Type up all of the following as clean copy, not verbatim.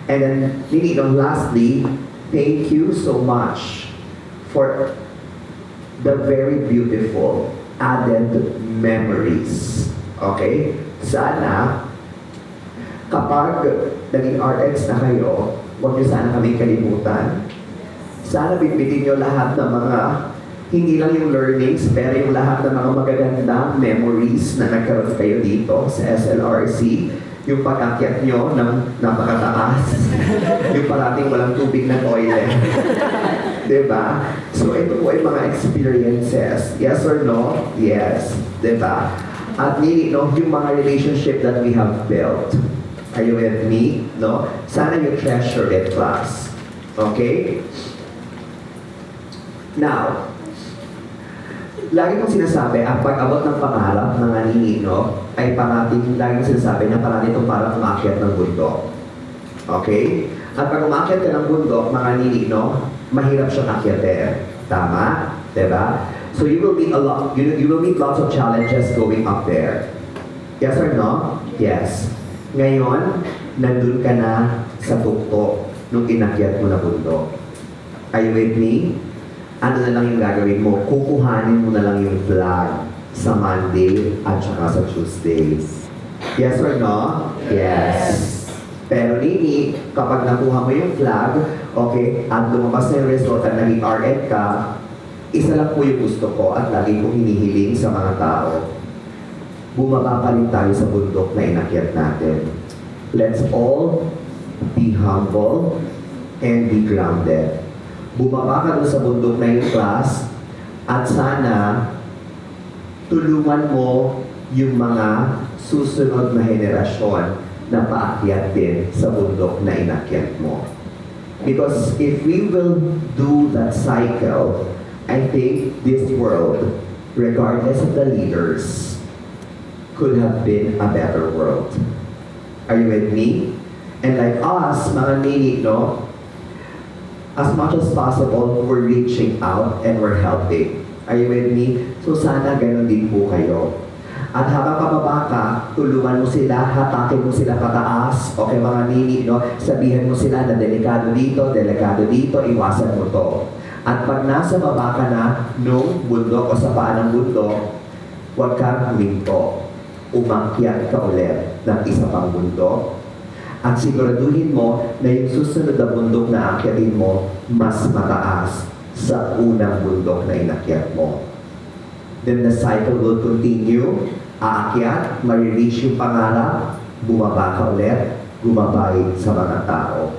And then, lastly, thank you so much for the very beautiful added memories. Okay? Sana, kapag naging RX na kayo, huwag niyo sana kami kalimutan. Sana bitbitin niyo lahat ng mga, hindi lang yung learnings, pero yung lahat ng mga magagandang memories na nagkaroon kayo dito sa SLRC. Yung pag-akyat nyo ng napakataas, yung parating walang tubig na toilet. Diba? So ito po ay mga experiences. Yes or no? Yes. Diba? At yung mga relationship that we have built. Are you with me? No? Sana you treasure it, class. Okay? Now, lagi kong sinasabi, ang pag-abot ng pangarap ng Ninino ay parating, lagi kong sinasabi na parang itong parang umakyat ng bundok. Okay? At pag umakyat ka ng bundok, mga Ninino, mahirap siyang akyatin. Tama? Diba? So you will meet you will meet lots of challenges going up there. Yes or no? Yes. Ngayon, nandun ka na sa tuktok nung inakyat mo na bundok. Are you with me? Ano na lang yung gagawin mo? Kukuhanin mo na lang yung flag sa Monday at saka sa Tuesday. Yes or no? Yes. Pero Nini, kapag nakuha mo yung flag, okay, at lumabas na yung result at naging RN ka, isa lang po yung gusto ko at lagi kong hinihiling sa mga tao. Bumaba pa rin tayo sa bundok na inakyat natin. Let's all be humble and be grounded. Bumaba ka doon sa bundok na yung class at sana tulungan mo yung mga susunod na henerasyon na paakyat din sa bundok na inakyat mo. Because if we will do that cycle, I think this world, regardless of the leaders, could have been a better world. Are you with me? And like us, mga Ninino, as much as possible, we're reaching out and we're helping. Are you with me? So sana ganun din po kayo. At habang pababa ka, tulungan mo sila, hatakin mo sila pataas. Okay mga Ninino, sabihan mo sila na delikado dito, iwasan mo to. At pag nasa baba ka na nung bundok o sa paan ng bundok, huwag kang huminto. Umakyat ka ulit ng isa pang bundok. At siguraduhin mo na yung susunod na bundok na akyatin mo, mas mataas sa unang bundok na inakyat mo. Then the cycle will continue. Aakyat, marireach yung pangarap, bumaba ka ulit, gumabay sa mga tao.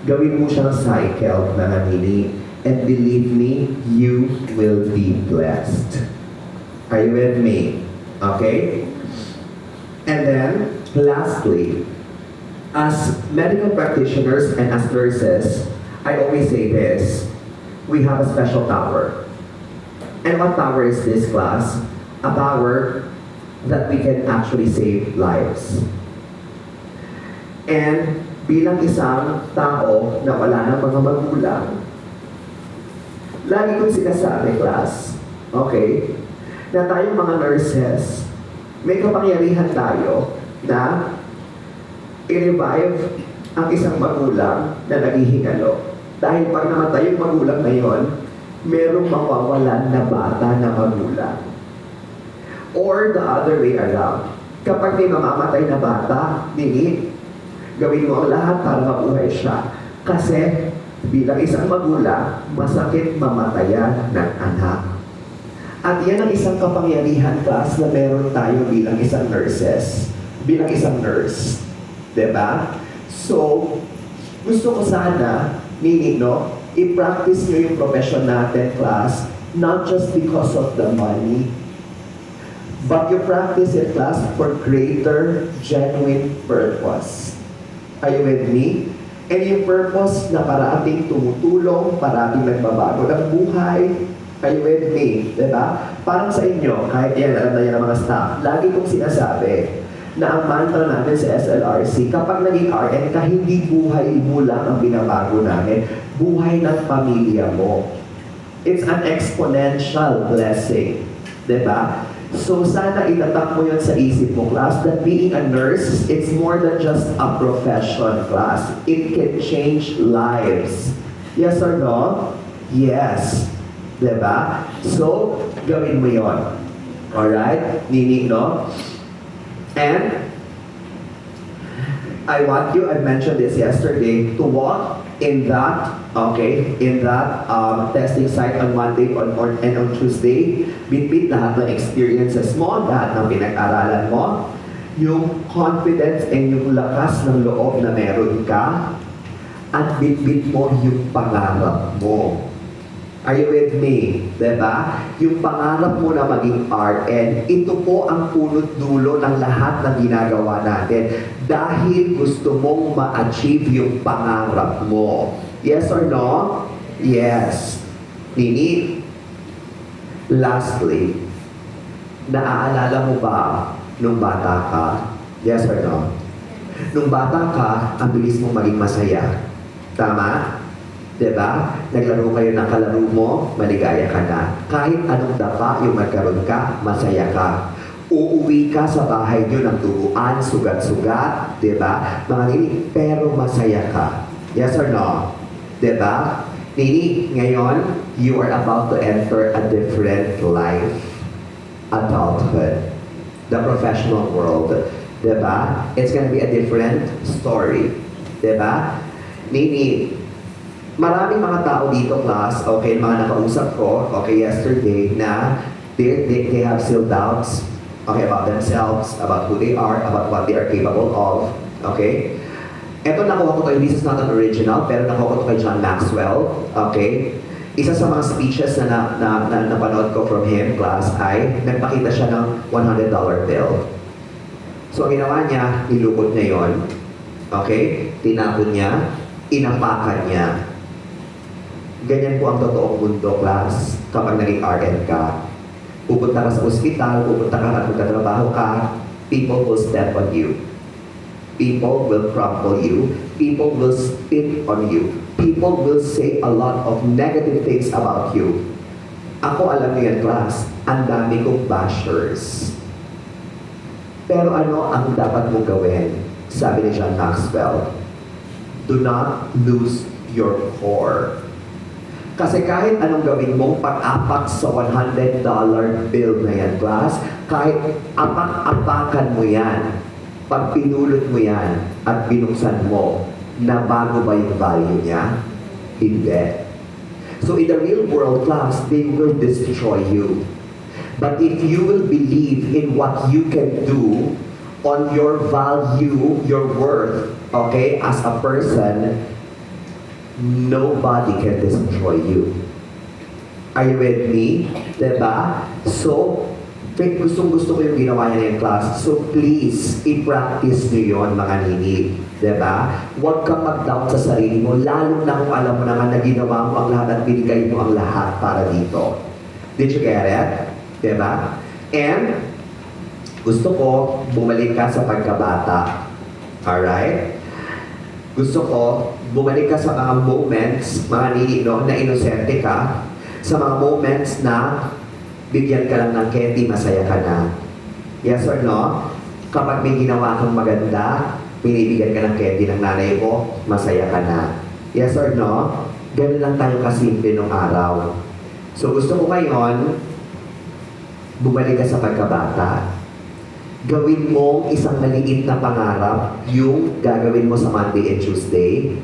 Gawin mo siyang cycle na nanini, and believe me, you will be blessed. Are you with me? Okay? And then, lastly, as medical practitioners and as nurses, I always say this, we have a special power. And what power is this, class? A power that we can actually save lives. And bilang isang tao na wala ng mga magulang, lagi kong sinasabi, class, okay, na tayong mga nurses, may kapangyarihan tayo na i-revive ang isang magulang na naghihingalo. Dahil pag namatay yung magulang na yon, merong mawawalan na bata na magulang. Or the other way around. Kapag may mamamatay na bata, gawin mo ang lahat para mabuhay siya. Kasi bilang isang magulang, masakit mamatayan ng anak. At yan ang isang kapangyarihan, class, na meron tayo bilang isang nurses. Bilang isang nurse. Diba? So, gusto ko sana, i-practice nyo yung profession natin, class, not just because of the money, but you practice it, class, for greater, genuine purpose. Are you with me? And yung purpose na para ating tumutulong, para ating nagbabago ng buhay. Are you with me? Diba? Parang sa inyo, kahit yan, alam na yan ang mga staff, lagi kong sinasabi na ang mantra natin sa SLRC, kapag naging RN ka, hindi buhay mo lang ang binabago namin, buhay ng pamilya mo. It's an exponential blessing. Diba? So sana itatak mo yun sa isip mo, class, that being a nurse, it's more than just a profession, class. It can change lives. Yes or no? Yes. Diba? So, gawin mo yun. Alright? Nini, no? And, I want you, I mentioned this yesterday, to walk in that, testing site on Monday and on Tuesday, bitbit lahat ng experiences mo, lahat ng pinag-aralan mo, yung confidence and yung lakas ng loob na meron ka, at bitbit mo yung pangarap mo. Are you with me? Diba? Yung pangarap mo na maging RN, ito po ang punot dulo ng lahat ng ginagawa natin. Dahil gusto mong ma-achieve yung pangarap mo. Yes or no? Yes. Nini, lastly, naaalala mo ba nung bata ka? Yes or no? Nung bata ka, ang bilis mong maging masaya. Tama? Diba? Naglaro kayo ng kalaro mo, maligaya ka na. Kahit anong dapa yung magkaroon ka, masaya ka. Uuwi ka sa bahay nyo ng duguan, sugat-sugat, diba? Mga nini, pero masaya ka. Yes or no? Diba? Nini, ngayon, you are about to enter a different life. Adulthood. The professional world. Diba? It's gonna be a different story. Diba? Nini, maraming mga tao dito, class, okay, mga nakausap ko, okay, yesterday, na they have still doubts, okay, about themselves, about who they are, about what they are capable of, okay? Ito nakuha ko to, this is not an original, pero nakuha ko to kay John Maxwell, okay? Isa sa mga speeches na napanood ko from him, class, ay nagpakita siya ng $100 bill. So, ang ginawa niya, nilukot niya yon, okay? Tinapon niya, inapakan niya. Ganyan po ang totoong mundo, class, kapag naging RN ka. Pupunta ka sa ospital, pupunta ka at magtatrabaho ka, people will step on you. People will crumple you. People will spit on you. People will say a lot of negative things about you. Ako, alam niyo yan, class, ang dami kong bashers. Pero ano ang dapat mong gawin? Sabi ni John Maxwell, do not lose your core. Kasi kahit anong gawin mong pag-apak sa $100 bill na yan, class, kahit apak-apakan mo yan, pag pinulot mo yan at binuksan mo, nabago ba yung value niya? Hindi. So in the real world, class, they will destroy you. But if you will believe in what you can do on your value, your worth, okay, as a person, nobody can destroy you. Are you with me? Diba? So, gustong-gusto ko yung ginawa niya ng class. So, please, i-practice niyo yun, mga nini. Diba? Huwag kang mag-doubt sa sarili mo, lalo na kung alam mo naman na ginawa mo ang lahat at binigay mo ang lahat para dito. Did you get it? Diba? And, gusto ko, bumalik ka sa pagkabata. Alright? Gusto ko, bumalik ka sa mga moments, mga nino, na inosente ka, sa mga moments na bigyan ka lang ng candy, masaya ka na. Yes or no? Kapag may ginawa kang maganda, binibigyan ka ng candy ng nanay mo, masaya ka na. Yes or no? Ganun lang tayo kasimple nung araw. So gusto ko ngayon, bumalik ka sa pagkabata. Gawin mo isang maliit na pangarap, yung gagawin mo sa Monday and Tuesday,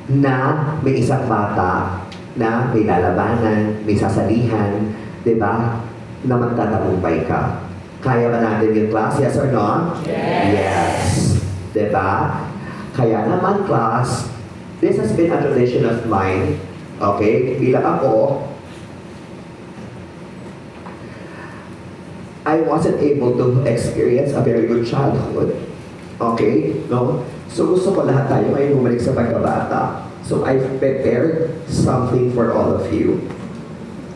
na may isang bata na may lalabanan, may sasalihan, di ba? Na magtatagumpay ka. Kaya ba natin yung class? Yes or no? Yes. Di ba? Kaya naman, class, this has been a tradition of mine. Okay? Bilang ako, I wasn't able to experience a very good childhood. Okay? No? So gusto ko lahat tayo ngayon bumalik sa pagkabata. So I've prepared something for all of you.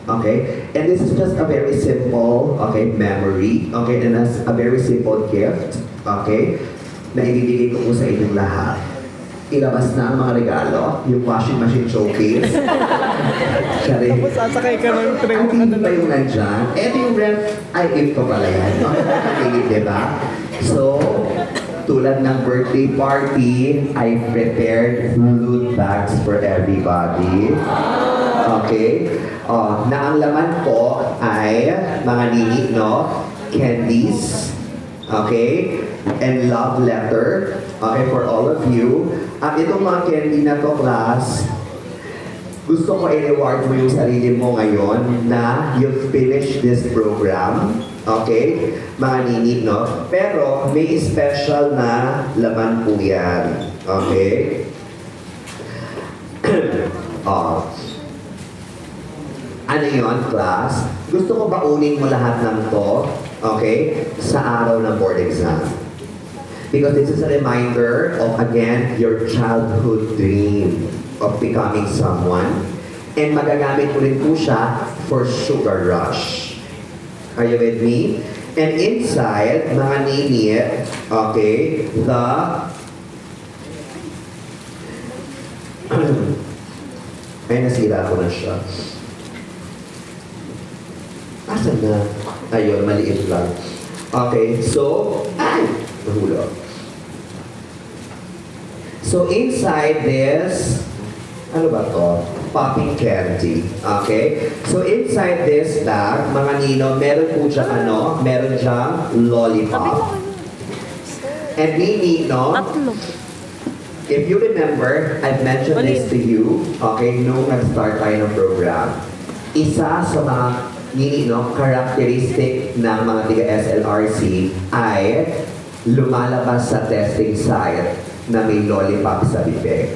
Okay? And this is just a very simple, okay, memory. Okay? And that's a very simple gift. Okay? Na ibibigay ko po sa inyong lahat. ilabas na ang mga regalo, yung washing machine showcase. Sorry. Tapos sasakay ka ng train. Ang hindi pa yung nandyan. Eto yung ref, ay, gift ko pala yan. No? Nakakingit, diba? So, tulad ng birthday party, I prepared food bags for everybody. Okay? Na ang laman po ay mga nini, no? Candies. Okay? And love letter. Okay, for all of you. At itong mga candy na to, class, gusto ko i-reward mo yung sarili mo ngayon na you've finished this program. Okay? Mga nini, no? Pero may special na laman po yan. Okay? Ano yun, class? Gusto ko baunin mo lahat ng to, okay, sa araw ng board exam. Because this is a reminder of, again, your childhood dream of becoming someone. And magagamit mo rin po siya for sugar rush. Are you with me? And inside, mga nini, okay, the ay, nasira ko na siya. Asan na? Ayun, maliit lang. Okay, so, ay! Nahulog. So, inside this, ano ba to? Popping candy. Okay? So, inside this bag, mga nino, meron po diyang ano? Meron diyang lollipop. And we no? Tatlo. If you remember, I've mentioned this to you, okay, nung nag-start tayo ng program. Isa sa mga characteristic ng mga taga-SLRC ay lumalabas sa testing site na may lollipop sa bibig.